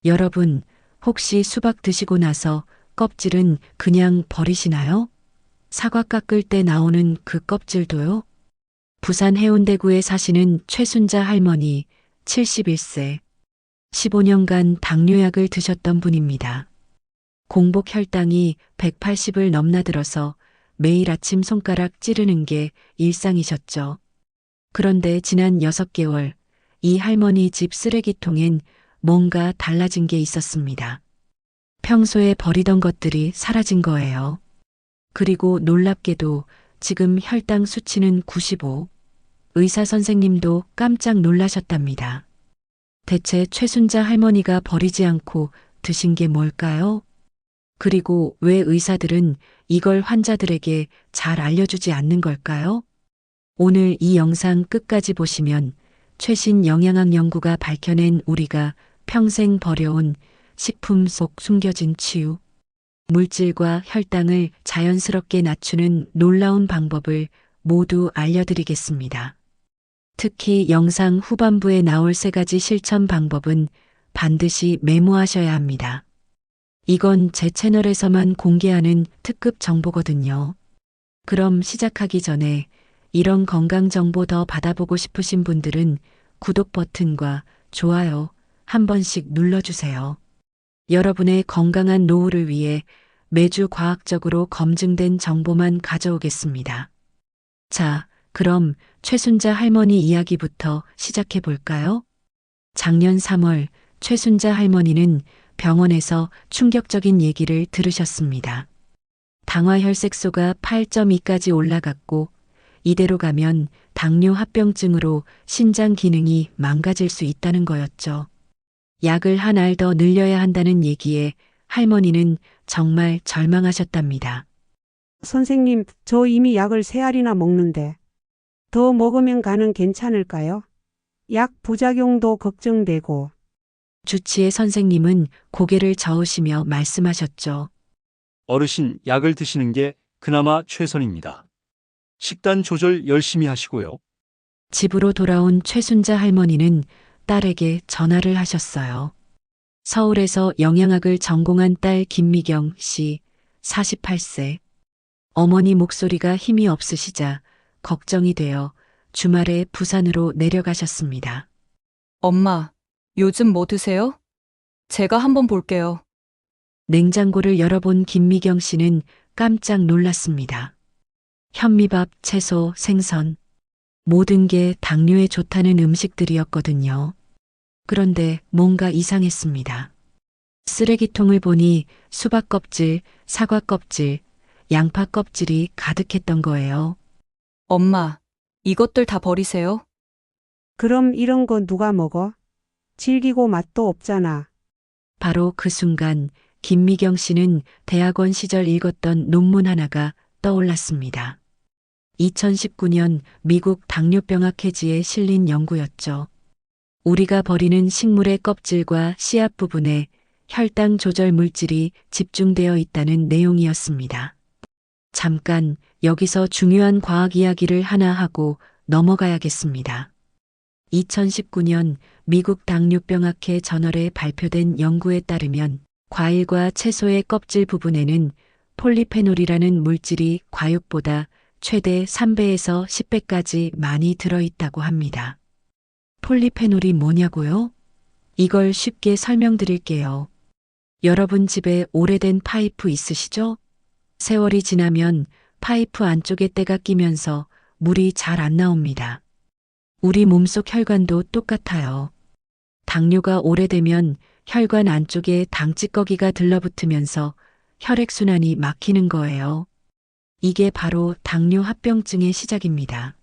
여러분, 혹시 수박 드시고 나서 껍질은 그냥 버리시나요? 사과 깎을 때 나오는 그 껍질도요? 부산 해운대구에 사시는 최순자 할머니 71세, 15년간 당뇨약을 드셨던 분입니다. 공복 혈당이 180을 넘나들어서 매일 아침 손가락 찌르는 게 일상이셨죠. 그런데 지난 6개월, 이 할머니 집 쓰레기통엔 뭔가 달라진 게 있었습니다. 평소에 버리던 것들이 사라진 거예요. 그리고 놀랍게도 지금 혈당 수치는 95. 의사 선생님도 깜짝 놀라셨답니다. 대체 최순자 할머니가 버리지 않고 드신 게 뭘까요? 그리고 왜 의사들은 이걸 환자들에게 잘 알려주지 않는 걸까요? 오늘 이 영상 끝까지 보시면 최신 영양학 연구가 밝혀낸 우리가 평생 버려온 식품 속 숨겨진 치유, 물질과 혈당을 자연스럽게 낮추는 놀라운 방법을 모두 알려드리겠습니다. 특히 영상 후반부에 나올 3가지 실천 방법은 반드시 메모하셔야 합니다. 이건 제 채널에서만 공개하는 특급 정보거든요. 그럼 시작하기 전에 이런 건강 정보 더 받아보고 싶으신 분들은 구독 버튼과 좋아요 한 번씩 눌러주세요. 여러분의 건강한 노후를 위해 매주 과학적으로 검증된 정보만 가져오겠습니다. 자, 그럼 최순자 할머니 이야기부터 시작해 볼까요? 작년 3월 최순자 할머니는 병원에서 충격적인 얘기를 들으셨습니다. 당화혈색소가 8.2까지 올라갔고 이대로 가면 당뇨 합병증으로 신장 기능이 망가질 수 있다는 거였죠. 약을 한 알 더 늘려야 한다는 얘기에 할머니는 정말 절망하셨답니다. 선생님, 저 이미 약을 3알이나 먹는데 더 먹으면 간은 괜찮을까요? 약 부작용도 걱정되고. 주치의 선생님은 고개를 저으시며 말씀하셨죠. 어르신, 약을 드시는 게 그나마 최선입니다. 식단 조절 열심히 하시고요. 집으로 돌아온 최순자 할머니는 딸에게 전화를 하셨어요. 서울에서 영양학을 전공한 딸 김미경 씨, 48세. 어머니 목소리가 힘이 없으시자 걱정이 되어 주말에 부산으로 내려가셨습니다. 엄마, 요즘 뭐 드세요? 제가 한번 볼게요. 냉장고를 열어본 김미경 씨는 깜짝 놀랐습니다. 현미밥, 채소, 생선, 모든 게 당뇨에 좋다는 음식들이었거든요. 그런데 뭔가 이상했습니다. 쓰레기통을 보니 수박 껍질, 사과 껍질, 양파 껍질이 가득했던 거예요. 엄마, 이것들 다 버리세요. 그럼 이런 거 누가 먹어? 질기고 맛도 없잖아. 바로 그 순간 김미경 씨는 대학원 시절 읽었던 논문 하나가 떠올랐습니다. 2019년 미국 당뇨병학 회지에 실린 연구였죠. 우리가 버리는 식물의 껍질과 씨앗 부분에 혈당 조절 물질이 집중되어 있다는 내용이었습니다. 잠깐 여기서 중요한 과학 이야기를 하나 하고 넘어가야겠습니다. 2019년 미국 당뇨병학회 저널에 발표된 연구에 따르면 과일과 채소의 껍질 부분에는 폴리페놀이라는 물질이 과육보다 최대 3배에서 10배까지 많이 들어있다고 합니다. 폴리페놀이 뭐냐고요? 이걸 쉽게 설명드릴게요. 여러분 집에 오래된 파이프 있으시죠? 세월이 지나면 파이프 안쪽에 때가 끼면서 물이 잘 안 나옵니다. 우리 몸속 혈관도 똑같아요. 당뇨가 오래되면 혈관 안쪽에 당찌꺼기가 들러붙으면서 혈액순환이 막히는 거예요. 이게 바로 당뇨 합병증의 시작입니다.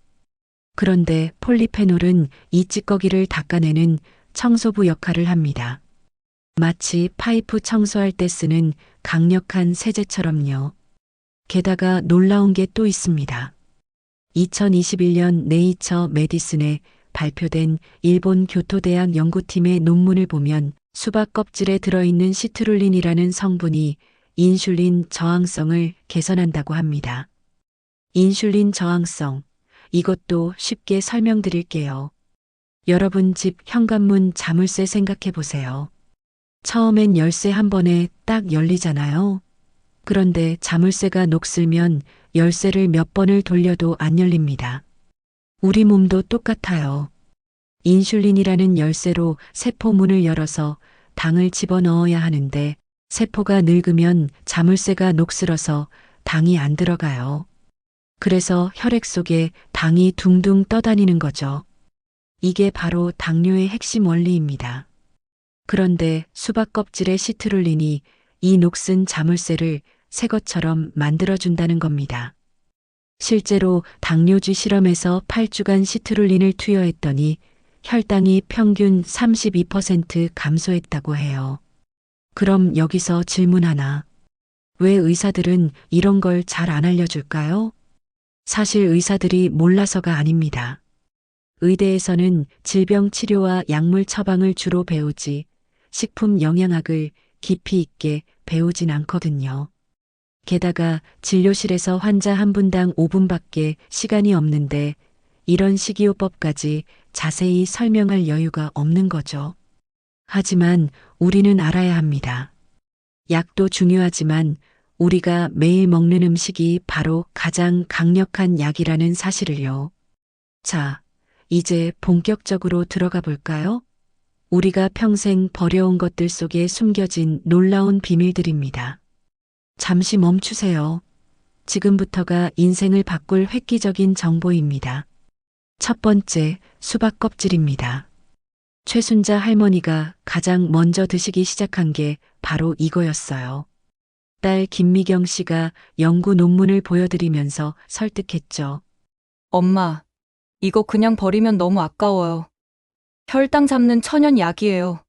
그런데 폴리페놀은 이 찌꺼기를 닦아내는 청소부 역할을 합니다. 마치 파이프 청소할 때 쓰는 강력한 세제처럼요. 게다가 놀라운 게 또 있습니다. 2021년 네이처 메디슨에 발표된 일본 교토대학 연구팀의 논문을 보면 수박 껍질에 들어있는 시트룰린이라는 성분이 인슐린 저항성을 개선한다고 합니다. 인슐린 저항성, 이것도 쉽게 설명드릴게요. 여러분 집 현관문 자물쇠 생각해 보세요. 처음엔 열쇠 한 번에 딱 열리잖아요. 그런데 자물쇠가 녹슬면 열쇠를 몇 번을 돌려도 안 열립니다. 우리 몸도 똑같아요. 인슐린이라는 열쇠로 세포 문을 열어서 당을 집어넣어야 하는데 세포가 늙으면 자물쇠가 녹슬어서 당이 안 들어가요. 그래서 혈액 속에 당이 둥둥 떠다니는 거죠. 이게 바로 당뇨의 핵심 원리입니다. 그런데 수박 껍질의 시트룰린이 이 녹슨 자물쇠를 새 것처럼 만들어준다는 겁니다. 실제로 당뇨주 실험에서 8주간 시트룰린을 투여했더니 혈당이 평균 32% 감소했다고 해요. 그럼 여기서 질문 하나. 왜 의사들은 이런 걸 잘 안 알려줄까요? 사실 의사들이 몰라서가 아닙니다. 의대에서는 질병 치료와 약물 처방을 주로 배우지 식품 영양학을 깊이 있게 배우진 않거든요. 게다가 진료실에서 환자 한 분당 5분밖에 시간이 없는데 이런 식이요법까지 자세히 설명할 여유가 없는 거죠. 하지만 우리는 알아야 합니다. 약도 중요하지만 우리가 매일 먹는 음식이 바로 가장 강력한 약이라는 사실을요. 자, 이제 본격적으로 들어가 볼까요? 우리가 평생 버려온 것들 속에 숨겨진 놀라운 비밀들입니다. 잠시 멈추세요. 지금부터가 인생을 바꿀 획기적인 정보입니다. 첫 번째, 수박 껍질입니다. 최순자 할머니가 가장 먼저 드시기 시작한 게 바로 이거였어요. 딸 김미경 씨가 연구 논문을 보여드리면서 설득했죠. 엄마, 이거 그냥 버리면 너무 아까워요. 혈당 잡는 천연 약이에요.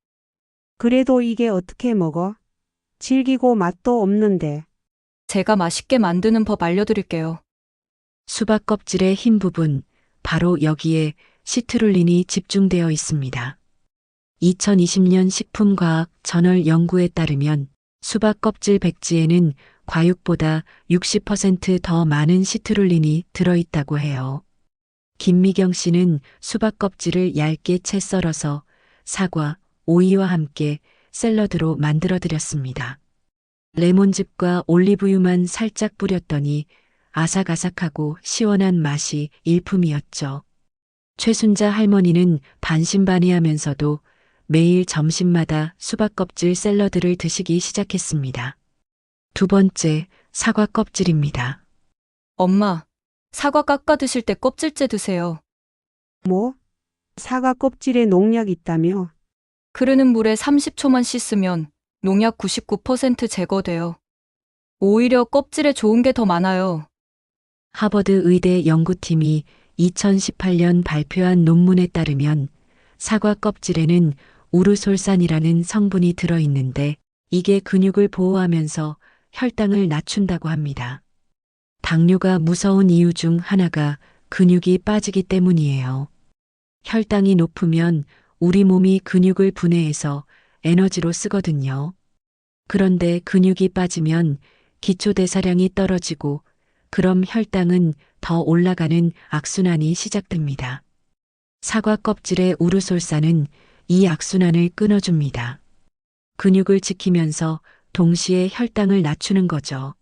그래도 이게 어떻게 먹어? 질기고 맛도 없는데. 제가 맛있게 만드는 법 알려드릴게요. 수박 껍질의 흰 부분, 바로 여기에 시트룰린이 집중되어 있습니다. 2020년 식품과학 저널 연구에 따르면 수박 껍질 백지에는 과육보다 60% 더 많은 시트룰린이 들어있다고 해요. 김미경 씨는 수박 껍질을 얇게 채 썰어서 사과, 오이와 함께 샐러드로 만들어 드렸습니다. 레몬즙과 올리브유만 살짝 뿌렸더니 아삭아삭하고 시원한 맛이 일품이었죠. 최순자 할머니는 반신반의하면서도 매일 점심마다 수박 껍질 샐러드를 드시기 시작했습니다. 두 번째, 사과 껍질입니다. 엄마, 사과 깎아 드실 때 껍질째 드세요. 뭐? 사과 껍질에 농약 있다며? 흐르는 물에 30초만 씻으면 농약 99% 제거돼요. 오히려 껍질에 좋은 게 더 많아요. 하버드 의대 연구팀이 2018년 발표한 논문에 따르면 사과 껍질에는 우르솔산이라는 성분이 들어있는데 이게 근육을 보호하면서 혈당을 낮춘다고 합니다. 당뇨가 무서운 이유 중 하나가 근육이 빠지기 때문이에요. 혈당이 높으면 우리 몸이 근육을 분해해서 에너지로 쓰거든요. 그런데 근육이 빠지면 기초대사량이 떨어지고 그럼 혈당은 더 올라가는 악순환이 시작됩니다. 사과 껍질의 우르솔산은 이 악순환을 끊어줍니다. 근육을 지키면서 동시에 혈당을 낮추는 거죠.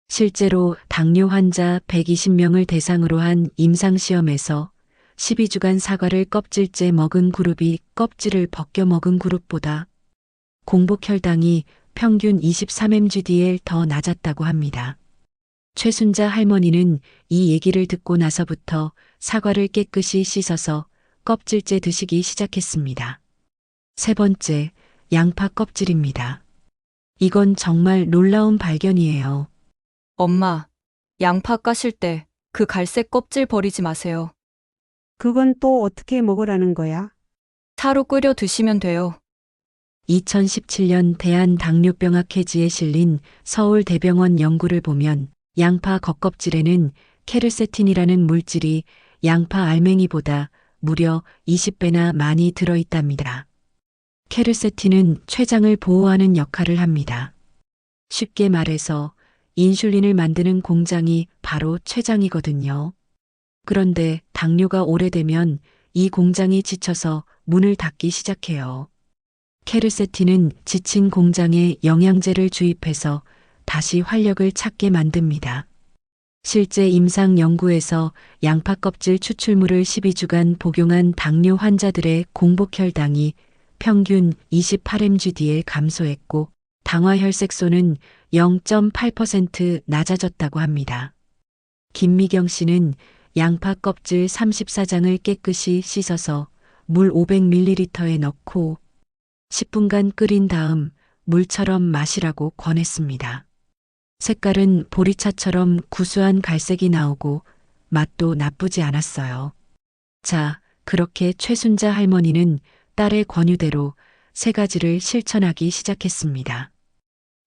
실제로 당뇨 환자 120명을 대상으로 한 임상시험에서 12주간 사과를 껍질째 먹은 그룹이 껍질을 벗겨 먹은 그룹보다 공복 혈당이 평균 23mgdl 더 낮았다고 합니다. 최순자 할머니는 이 얘기를 듣고 나서부터 사과를 깨끗이 씻어서 껍질째 드시기 시작했습니다. 세 번째, 양파 껍질입니다. 이건 정말 놀라운 발견이에요. 엄마, 양파 까실 때 그 갈색 껍질 버리지 마세요. 그건 또 어떻게 먹으라는 거야? 차로 끓여 드시면 돼요. 2017년 대한당뇨병학회지에 실린 서울대병원 연구를 보면 양파 겉껍질에는 케르세틴이라는 물질이 양파 알맹이보다 무려 20배나 많이 들어있답니다. 케르세틴은 췌장을 보호하는 역할을 합니다. 쉽게 말해서 인슐린을 만드는 공장이 바로 췌장이거든요. 그런데 당뇨가 오래되면 이 공장이 지쳐서 문을 닫기 시작해요. 케르세틴은 지친 공장에 영양제를 주입해서 다시 활력을 찾게 만듭니다. 실제 임상 연구에서 양파 껍질 추출물을 12주간 복용한 당뇨 환자들의 공복혈당이 평균 28mgdl 감소했고 당화혈색소는 0.8% 낮아졌다고 합니다. 김미경 씨는 양파 껍질 34장을 깨끗이 씻어서 물 500ml에 넣고 10분간 끓인 다음 물처럼 마시라고 권했습니다. 색깔은 보리차처럼 구수한 갈색이 나오고 맛도 나쁘지 않았어요. 자, 그렇게 최순자 할머니는 딸의 권유대로 3가지를 실천하기 시작했습니다.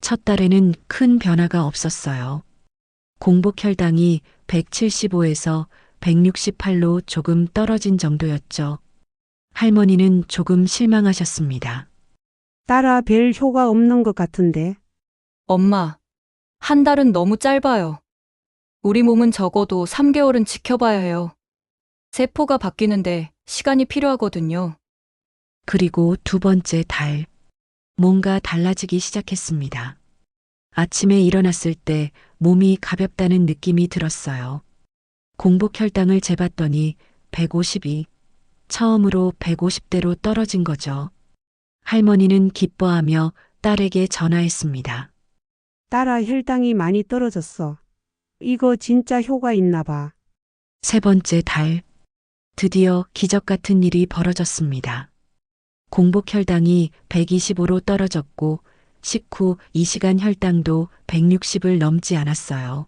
첫 달에는 큰 변화가 없었어요. 공복혈당이 175에서 168로 조금 떨어진 정도였죠. 할머니는 조금 실망하셨습니다. 딸아, 별 효과 없는 것 같은데. 엄마, 한 달은 너무 짧아요. 우리 몸은 적어도 3개월은 지켜봐야 해요. 세포가 바뀌는데 시간이 필요하거든요. 그리고 2번째 달, 뭔가 달라지기 시작했습니다. 아침에 일어났을 때 몸이 가볍다는 느낌이 들었어요. 공복혈당을 재봤더니 152, 처음으로 150대로 떨어진 거죠. 할머니는 기뻐하며 딸에게 전화했습니다. 딸아, 혈당이 많이 떨어졌어. 이거 진짜 효과 있나 봐. 3번째 달, 드디어 기적 같은 일이 벌어졌습니다. 공복혈당이 125로 떨어졌고 식후 2시간 혈당도 160을 넘지 않았어요.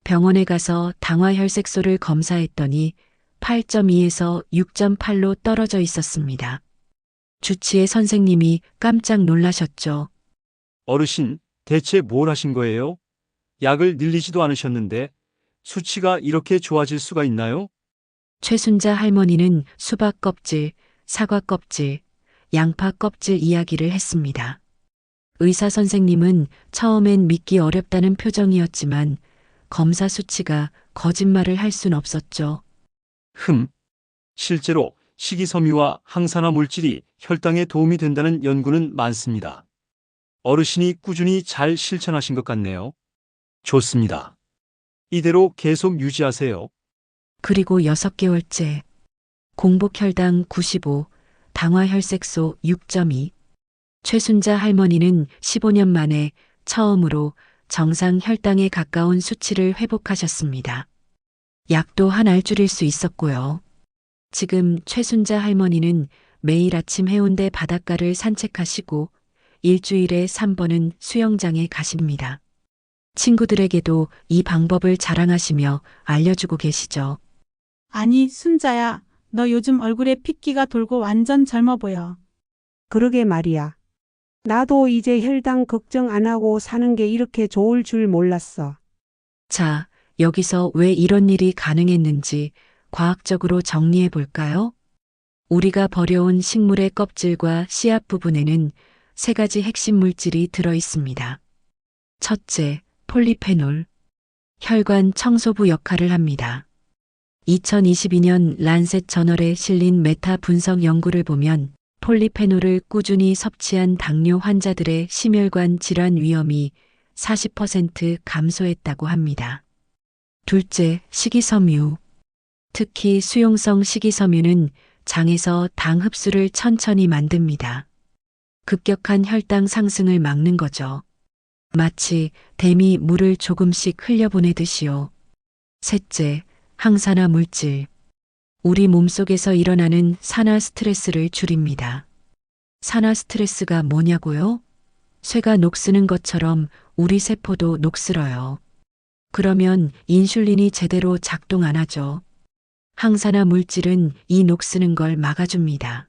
병원에 가서 당화혈색소를 검사했더니 8.2에서 6.8로 떨어져 있었습니다. 주치의 선생님이 깜짝 놀라셨죠. 어르신, 대체 뭘 하신 거예요? 약을 늘리지도 않으셨는데 수치가 이렇게 좋아질 수가 있나요? 최순자 할머니는 수박 껍질, 사과 껍질, 양파 껍질 이야기를 했습니다. 의사 선생님은 처음엔 믿기 어렵다는 표정이었지만 검사 수치가 거짓말을 할 순 없었죠. 실제로 식이섬유와 항산화 물질이 혈당에 도움이 된다는 연구는 많습니다. 어르신이 꾸준히 잘 실천하신 것 같네요. 좋습니다. 이대로 계속 유지하세요. 그리고 6개월째, 공복혈당 95, 당화혈색소 6.2. 최순자 할머니는 15년 만에 처음으로 정상 혈당에 가까운 수치를 회복하셨습니다. 약도 한 알 줄일 수 있었고요. 지금 최순자 할머니는 매일 아침 해운대 바닷가를 산책하시고 일주일에 3번은 수영장에 가십니다. 친구들에게도 이 방법을 자랑하시며 알려주고 계시죠. 아니, 순자야, 너 요즘 얼굴에 핏기가 돌고 완전 젊어 보여. 그러게 말이야. 나도 이제 혈당 걱정 안 하고 사는 게 이렇게 좋을 줄 몰랐어. 자, 여기서 왜 이런 일이 가능했는지 과학적으로 정리해 볼까요? 우리가 버려온 식물의 껍질과 씨앗 부분에는 3가지 핵심 물질이 들어 있습니다. 첫째, 폴리페놀. 혈관 청소부 역할을 합니다. 2022년 란셋 저널에 실린 메타 분석 연구를 보면 폴리페놀을 꾸준히 섭취한 당뇨 환자들의 심혈관 질환 위험이 40% 감소했다고 합니다. 둘째, 식이섬유. 특히 수용성 식이섬유는 장에서 당 흡수를 천천히 만듭니다. 급격한 혈당 상승을 막는 거죠. 마치 댐이 물을 조금씩 흘려보내듯이요. 셋째, 항산화 물질. 우리 몸속에서 일어나는 산화 스트레스를 줄입니다. 산화 스트레스가 뭐냐고요? 쇠가 녹쓰는 것처럼 우리 세포도 녹슬어요. 그러면 인슐린이 제대로 작동 안 하죠. 항산화 물질은 이 녹쓰는 걸 막아줍니다.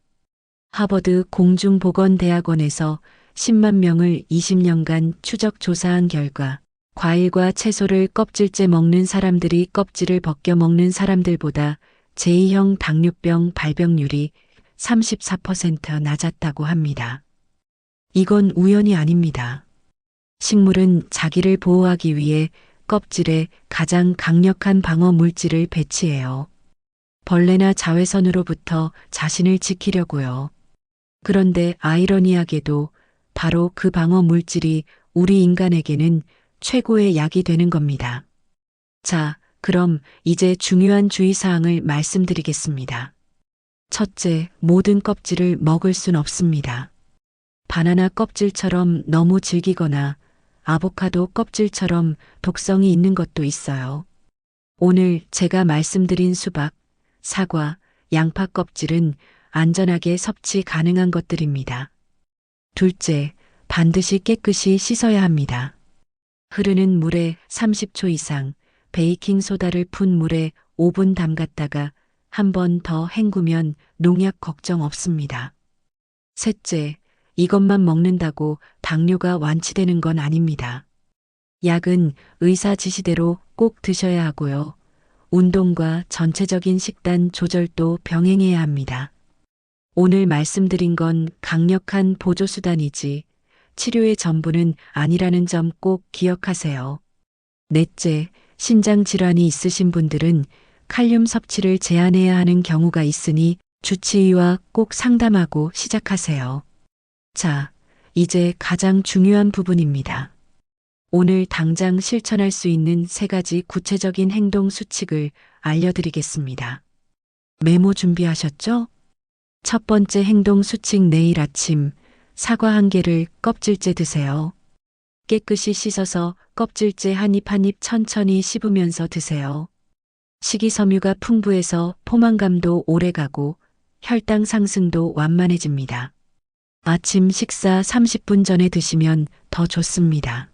하버드 공중보건대학원에서 10만 명을 20년간 추적 조사한 결과 과일과 채소를 껍질째 먹는 사람들이 껍질을 벗겨 먹는 사람들보다 제2형 당뇨병 발병률이 34% 낮았다고 합니다. 이건 우연이 아닙니다. 식물은 자기를 보호하기 위해 껍질에 가장 강력한 방어 물질을 배치해요. 벌레나 자외선으로부터 자신을 지키려고요. 그런데 아이러니하게도 바로 그 방어 물질이 우리 인간에게는 최고의 약이 되는 겁니다. 자, 그럼 이제 중요한 주의사항을 말씀드리겠습니다. 첫째, 모든 껍질을 먹을 순 없습니다. 바나나 껍질처럼 너무 질기거나 아보카도 껍질처럼 독성이 있는 것도 있어요. 오늘 제가 말씀드린 수박, 사과, 양파 껍질은 안전하게 섭취 가능한 것들입니다. 둘째, 반드시 깨끗이 씻어야 합니다. 흐르는 물에 30초 이상, 베이킹소다를 푼 물에 5분 담갔다가 한 번 더 헹구면 농약 걱정 없습니다. 셋째, 이것만 먹는다고 당뇨가 완치되는 건 아닙니다. 약은 의사 지시대로 꼭 드셔야 하고요. 운동과 전체적인 식단 조절도 병행해야 합니다. 오늘 말씀드린 건 강력한 보조수단이지 치료의 전부는 아니라는 점 꼭 기억하세요. 넷째, 신장 질환이 있으신 분들은 칼륨 섭취를 제한해야 하는 경우가 있으니 주치의와 꼭 상담하고 시작하세요. 자, 이제 가장 중요한 부분입니다. 오늘 당장 실천할 수 있는 3가지 구체적인 행동 수칙을 알려드리겠습니다. 메모 준비하셨죠? 첫 번째 행동 수칙, 내일 아침 사과 1개를 껍질째 드세요. 깨끗이 씻어서 껍질째 한 입 한 입 천천히 씹으면서 드세요. 식이섬유가 풍부해서 포만감도 오래가고 혈당 상승도 완만해집니다. 아침 식사 30분 전에 드시면 더 좋습니다.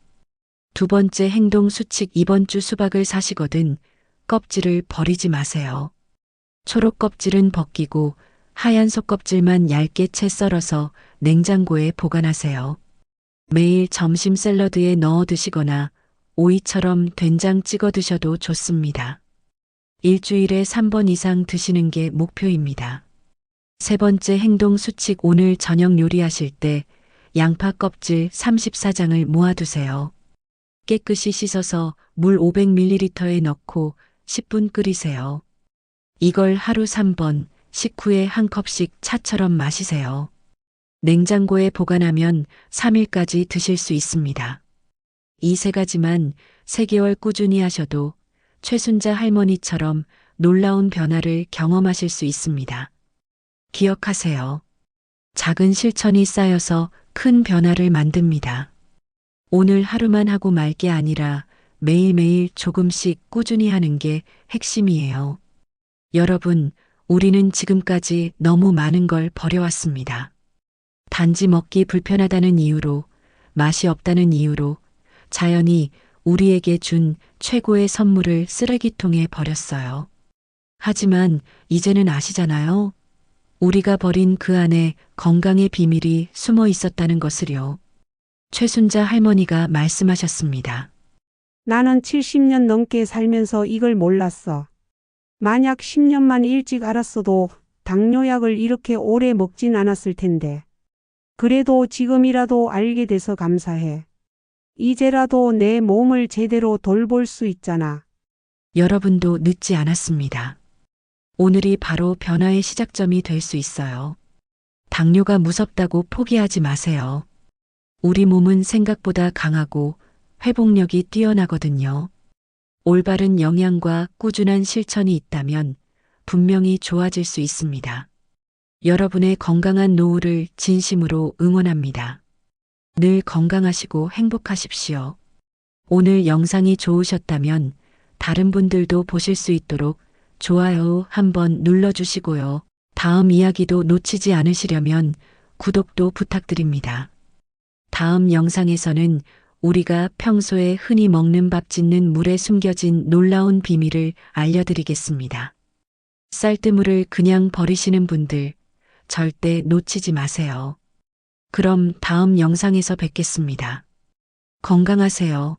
두 번째 행동 수칙, 이번 주 수박을 사시거든 껍질을 버리지 마세요. 초록 껍질은 벗기고 하얀 속껍질만 얇게 채 썰어서 냉장고에 보관하세요. 매일 점심 샐러드에 넣어 드시거나 오이처럼 된장 찍어 드셔도 좋습니다. 일주일에 3번 이상 드시는 게 목표입니다. 세 번째 행동 수칙, 오늘 저녁 요리하실 때 양파 껍질 34장을 모아두세요. 깨끗이 씻어서 물 500ml에 넣고 10분 끓이세요. 이걸 하루 3번, 식후에 한 컵씩 차처럼 마시세요. 냉장고에 보관하면 3일까지 드실 수 있습니다. 이 3가지만 3개월 꾸준히 하셔도 최순자 할머니처럼 놀라운 변화를 경험하실 수 있습니다. 기억하세요. 작은 실천이 쌓여서 큰 변화를 만듭니다. 오늘 하루만 하고 말 게 아니라 매일매일 조금씩 꾸준히 하는 게 핵심이에요. 여러분, 우리는 지금까지 너무 많은 걸 버려왔습니다. 단지 먹기 불편하다는 이유로, 맛이 없다는 이유로 자연이 우리에게 준 최고의 선물을 쓰레기통에 버렸어요. 하지만 이제는 아시잖아요. 우리가 버린 그 안에 건강의 비밀이 숨어 있었다는 것을요. 최순자 할머니가 말씀하셨습니다. 나는 70년 넘게 살면서 이걸 몰랐어. 만약 10년만 일찍 알았어도 당뇨약을 이렇게 오래 먹진 않았을 텐데. 그래도 지금이라도 알게 돼서 감사해. 이제라도 내 몸을 제대로 돌볼 수 있잖아. 여러분도 늦지 않았습니다. 오늘이 바로 변화의 시작점이 될 수 있어요. 당뇨가 무섭다고 포기하지 마세요. 우리 몸은 생각보다 강하고 회복력이 뛰어나거든요. 올바른 영양과 꾸준한 실천이 있다면 분명히 좋아질 수 있습니다. 여러분의 건강한 노후를 진심으로 응원합니다. 늘 건강하시고 행복하십시오. 오늘 영상이 좋으셨다면 다른 분들도 보실 수 있도록 좋아요 한번 눌러주시고요. 다음 이야기도 놓치지 않으시려면 구독도 부탁드립니다. 다음 영상에서는 우리가 평소에 흔히 먹는 밥 짓는 물에 숨겨진 놀라운 비밀을 알려드리겠습니다. 쌀뜨물을 그냥 버리시는 분들 절대 놓치지 마세요. 그럼 다음 영상에서 뵙겠습니다. 건강하세요.